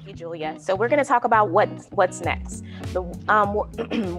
Thank you, Julia. So we're going to talk about what's next. The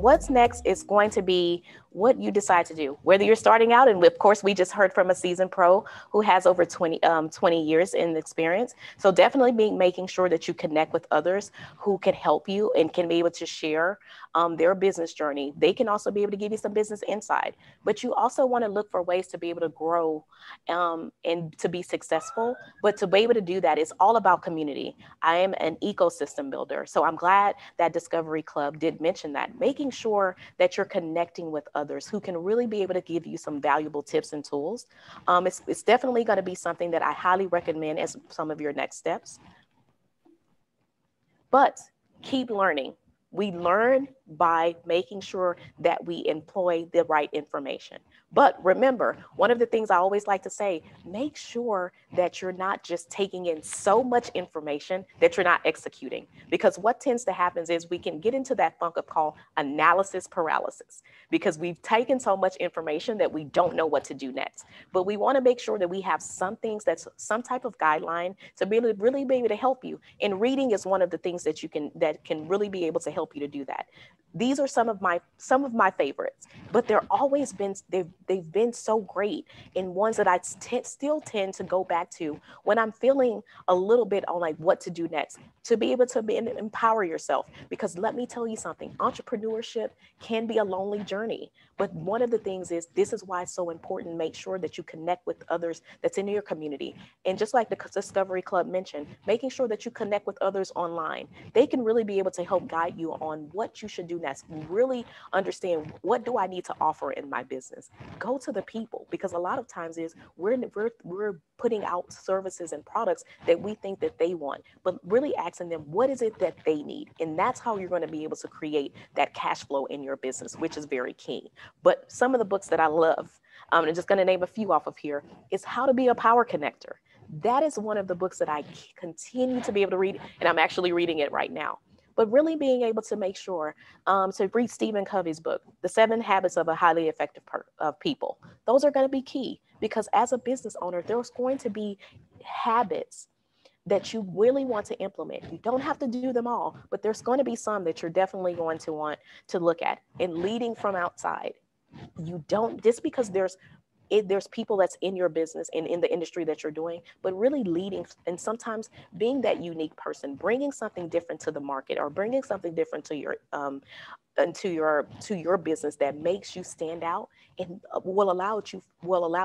what's next is going to be what you decide to do. Whether you're starting out, and of course, we just heard from a seasoned pro who has over 20 years in experience. So definitely making sure that you connect with others who can help you and can be able to share their business journey. They can also be able to give you some business insight. But you also want to look for ways to be able to grow and to be successful. But to be able to do that, it's all about community. I am an ecosystem builder. So I'm glad that Discovery Club did mention that, making sure that you're connecting with others who can really be able to give you some valuable tips and tools. It's definitely going to be something that I highly recommend as some of your next steps. But keep learning. We learn by making sure that we employ the right information. But remember, one of the things I always like to say, make sure that you're not just taking in so much information that you're not executing. Because what tends to happen is we can get into that funk of called analysis paralysis because we've taken so much information that we don't know what to do next. But we want to make sure that we have some things that's some type of guideline to be able to really be able to help you. And reading is one of the things that can really be able to help you to do that. These are some of my favorites, but they've been so great, and ones that still tend to go back to when I'm feeling a little bit on like what to do next, to be able to empower yourself. Because let me tell you something, entrepreneurship can be a lonely journey, but one of the things is this is why it's so important to make sure that you connect with others that's in your community. And just like the Discovery Club mentioned, making sure that you connect with others online, they can really be able to help guide you on what you should do next. Really understand, what do I need to offer in my business? Go to the people, because a lot of times is we're putting out services and products that we think that they want, but really asking them what is it that they need, and that's how you're going to be able to create that cash flow in your business, which is very key. But some of the books that I love, I'm just going to name a few off of here, is How to Be a Power Connector. That is one of the books that I continue to be able to read, and I'm actually reading it right now. But really being able to make sure to read Stephen Covey's book, The 7 Habits of a Highly Effective People. Those are going to be key, because as a business owner, there's going to be habits that you really want to implement. You don't have to do them all, but there's going to be some that you're definitely going to want to look at. And leading from outside, you don't, just because there's people that's in your business and in the industry that you're doing, but really leading and sometimes being that unique person, bringing something different to the market or bringing something different to your to your business that makes you stand out and will allow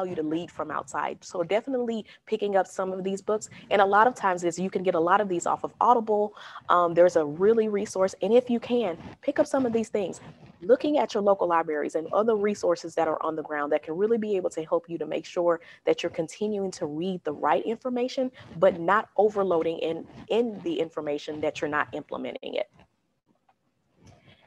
you to lead from outside. So definitely picking up some of these books, and a lot of times is you can get a lot of these off of Audible. There's a really resource, and if you can pick up some of these things, looking at your local libraries and other resources that are on the ground that can really be able to help you to make sure that you're continuing to read the right information, but not overloading in the information that you're not implementing it.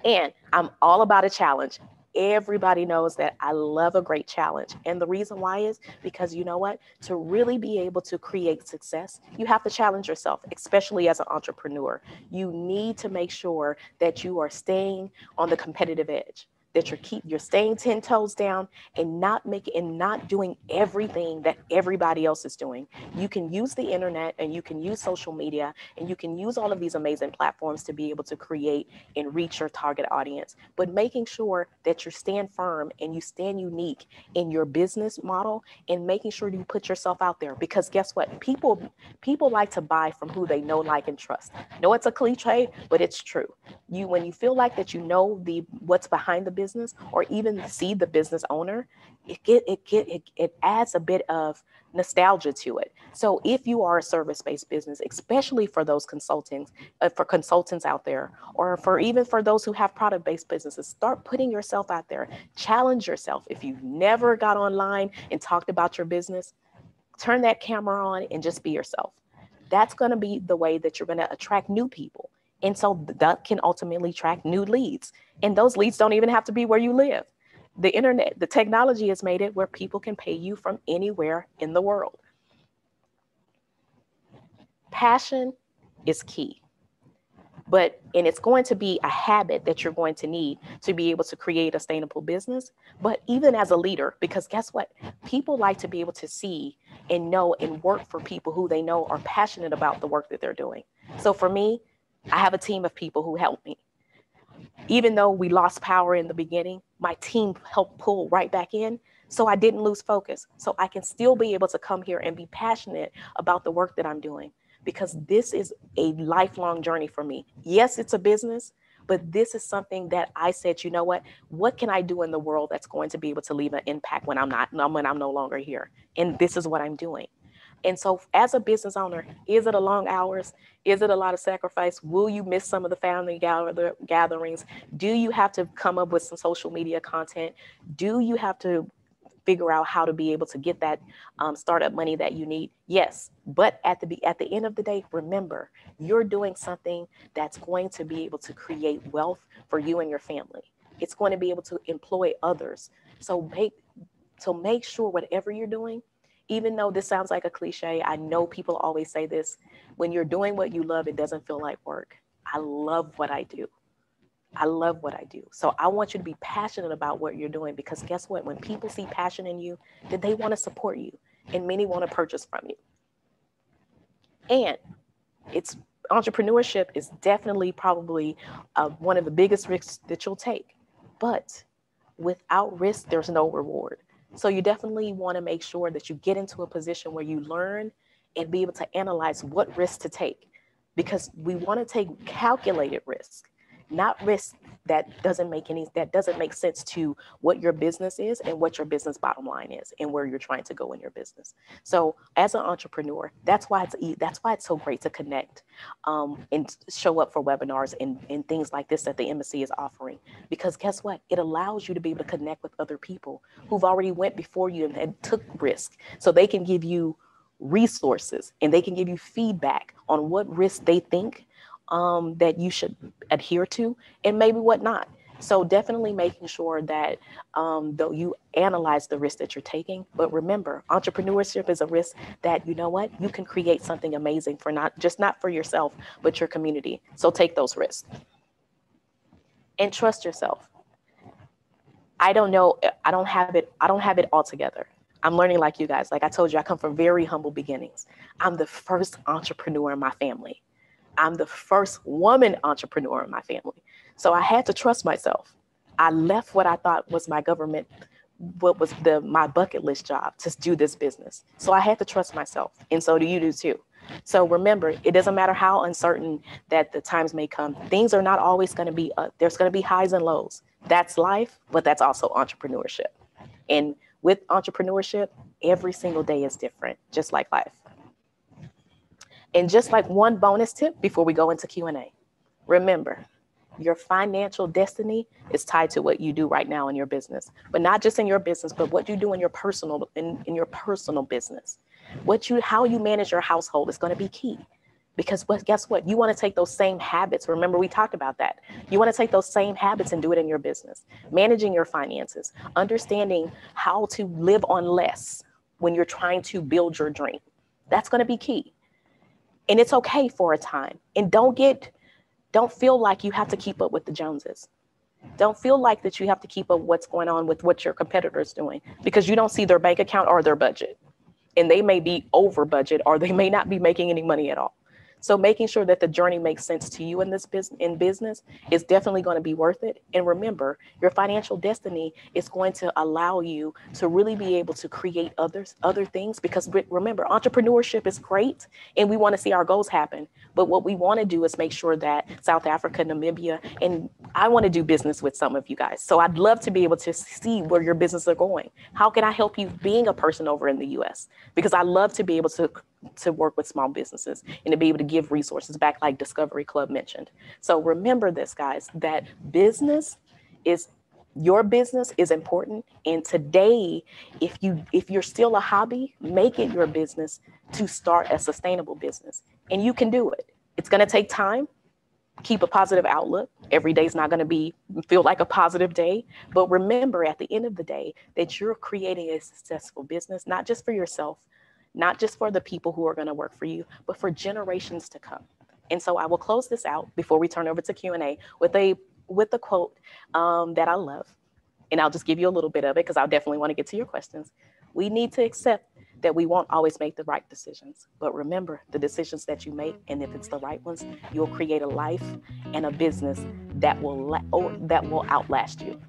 And I'm all about a challenge. Everybody knows that I love a great challenge. And the reason why is because you know what? To really be able to create success, you have to challenge yourself, especially as an entrepreneur. You need to make sure that you are staying on the competitive edge, that you're staying 10 toes down and not doing everything that everybody else is doing. You can use the internet and you can use social media and you can use all of these amazing platforms to be able to create and reach your target audience, but making sure that you stand firm and you stand unique in your business model, and making sure you put yourself out there, because guess what? People like to buy from who they know, like, and trust. I know it's a cliche, but it's true. When you feel like that you know the what's behind the business, or even see the business owner, it adds a bit of nostalgia to it. So if you are a service-based business, especially for those for consultants out there, or for those who have product-based businesses, start putting yourself out there. Challenge yourself. If you've never got online and talked about your business, turn that camera on and just be yourself. That's going to be the way that you're going to attract new people. And so that can ultimately attract new leads. And those leads don't even have to be where you live. The internet, the technology has made it where people can pay you from anywhere in the world. Passion is key. And it's going to be a habit that you're going to need to be able to create a sustainable business, but even as a leader, because guess what? People like to be able to see and know and work for people who they know are passionate about the work that they're doing. So for me, I have a team of people who help me. Even though we lost power in the beginning, my team helped pull right back in. So I didn't lose focus. So I can still be able to come here and be passionate about the work that I'm doing, because this is a lifelong journey for me. Yes, it's a business, but this is something that I said, you know what can I do in the world that's going to be able to leave an impact when I'm no longer here? And this is what I'm doing. And so as a business owner, is it a long hours? Is it a lot of sacrifice? Will you miss some of the family gatherings? Do you have to come up with some social media content? Do you have to figure out how to be able to get that startup money that you need? Yes. But at the end of the day, remember, you're doing something that's going to be able to create wealth for you and your family. It's going to be able to employ others. So make sure whatever you're doing, even though this sounds like a cliche, I know people always say this, when you're doing what you love, it doesn't feel like work. I love what I do. I love what I do. So I want you to be passionate about what you're doing, because guess what? When people see passion in you, then they want to support you, and many want to purchase from you. And entrepreneurship is definitely probably one of the biggest risks that you'll take. But without risk, there's no reward. So you definitely want to make sure that you get into a position where you learn and be able to analyze what risks to take, because we want to take calculated risk, not risk that doesn't make sense to what your business is and what your business bottom line is and where you're trying to go in your business. So as an entrepreneur, that's why it's so great to connect and show up for webinars and things like this that the embassy is offering, because guess what? It allows you to be able to connect with other people who've already went before you and took risk, so they can give you resources and they can give you feedback on what risks they think that you should adhere to and maybe what not. So definitely making sure that though you analyze the risk that you're taking, but remember, entrepreneurship is a risk that, you know what, you can create something amazing for not for yourself, but your community. So take those risks and trust yourself. I don't know. I don't have it all together. I'm learning like you guys. Like I told you, I come from very humble beginnings. I'm the first entrepreneur in my family. I'm the first woman entrepreneur in my family. So I had to trust myself. I left what I thought was my bucket list job to do this business. So I had to trust myself. And so do you too. So remember, it doesn't matter how uncertain that the times may come. Things are not always going to be, there's going to be highs and lows. That's life, but that's also entrepreneurship. And with entrepreneurship, every single day is different, just like life. And just like one bonus tip before we go into Q&A, remember, your financial destiny is tied to what you do right now in your business, but not just in your business, but what you do in your personal business. How you manage your household is going to be key, because guess what? You want to take those same habits. Remember, we talked about that. You want to take those same habits and do it in your business, managing your finances, understanding how to live on less when you're trying to build your dream. That's going to be key. And it's okay for a time. And don't feel like you have to keep up with the Joneses. Don't feel like that you have to keep up what's going on with what your competitor's doing, because you don't see their bank account or their budget. And they may be over budget, or they may not be making any money at all. So making sure that the journey makes sense to you in business is definitely going to be worth it. And remember, your financial destiny is going to allow you to really be able to create other things, because remember, entrepreneurship is great and we want to see our goals happen. But what we want to do is make sure that South Africa, Namibia, and I want to do business with some of you guys. So I'd love to be able to see where your business are going. How can I help you being a person over in the US? Because I love to be able to work with small businesses and to be able to give resources back, like Discovery Club mentioned. So remember this, guys, that your business is important. And today, if you're still a hobby, make it your business to start a sustainable business. And you can do it. It's going to take time. Keep a positive outlook. Every day is not going to feel like a positive day. But remember, at the end of the day, that you're creating a successful business, not just for yourself, not just for the people who are going to work for you, but for generations to come. And so I will close this out before we turn over to Q&A with a quote that I love. And I'll just give you a little bit of it, because I definitely want to get to your questions. We need to accept that we won't always make the right decisions. But remember, the decisions that you make, and if it's the right ones, you'll create a life and a business that will outlast you.